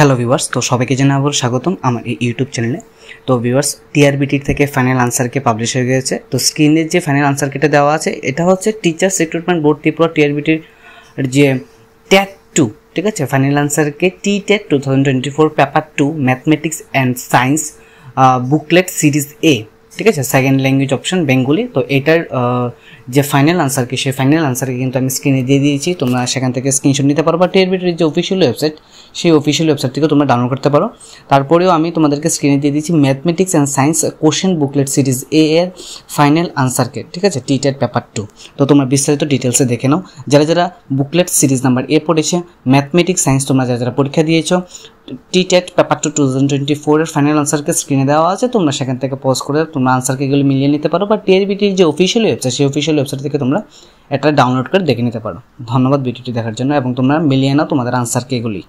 Hello viewers, তো সবাইকে জানাবো স্বাগতম আমার এই ইউটিউব চ্যানেলে। তো ভিউয়ার্স, টিআরবিটির থেকে ফাইনাল আনসারকে পাবলিশ হয়ে গেছে। তো স্ক্রিনের যে ফাইনাল আনসারকেটা দেওয়া আছে, এটা হচ্ছে টিচার্স রিক্রুটমেন্ট বোর্ড ত্রিপুরা টিআরবিটির যে ট্যাট 2, ঠিক আছে, ফাইনাল আনসারকে TTET 2024 paper 2 mathematics and science booklet series A, ঠিক আছে, সেকেন্ড ল্যাঙ্গুয়েজ অপশন বেঙ্গলি। তো এটার যে ফাইনাল আনসারকে, সেই ফাইনাল আনসারকে কিন্তু আমি স্ক্রিনে দিয়ে দিয়েছি। তোমরা সেখান থেকে স্ক্রিনশট নিতে পারো বা টিআরবিটির যে অফিসিয়াল ওয়েবসাইট, সেই অফিসিয়াল ওয়েবসাইট থেকে তোমরা ডাউনলোড করতে পারো। তারপরেও আমি তোমাদেরকে স্ক্রিনে দিয়ে দিয়েছি mathematics and science question booklet series A এর ফাইনাল আনসারকে, ঠিক আছে, টি-টেট পেপার 2। তো তোমরা বিস্তারিত ডিটেলসে দেখে নাও। যারা যারা বুকলেট সিরিজ নাম্বার এ পড়েছে, ম্যাথমেটিক্স সায়েন্স তোমরা যারা যারা পরীক্ষা দিয়েছো, টি-টেট পেপার 2 2024 এর ফাইনাল আনসারকে স্ক্রিনে দেওয়া আছে। তোমরা সেখান থেকে পজ করে তোমরা আনসারকে এগুলো মিলিয়ে নিতে পারো, বা টিআরবিটির যে অফিসিয়াল ওয়েবসাইট, সেই অফিসিয়াল ওয়েবসাইট থেকে তোমরা এটা ডাউনলোড করে দেখে নিতে পারো। ধন্যবাদ ভিডিওটি দেখার জন্য, এবং তোমরা মিলিয়ে নাও তোমাদের আনসারকে এগুলি।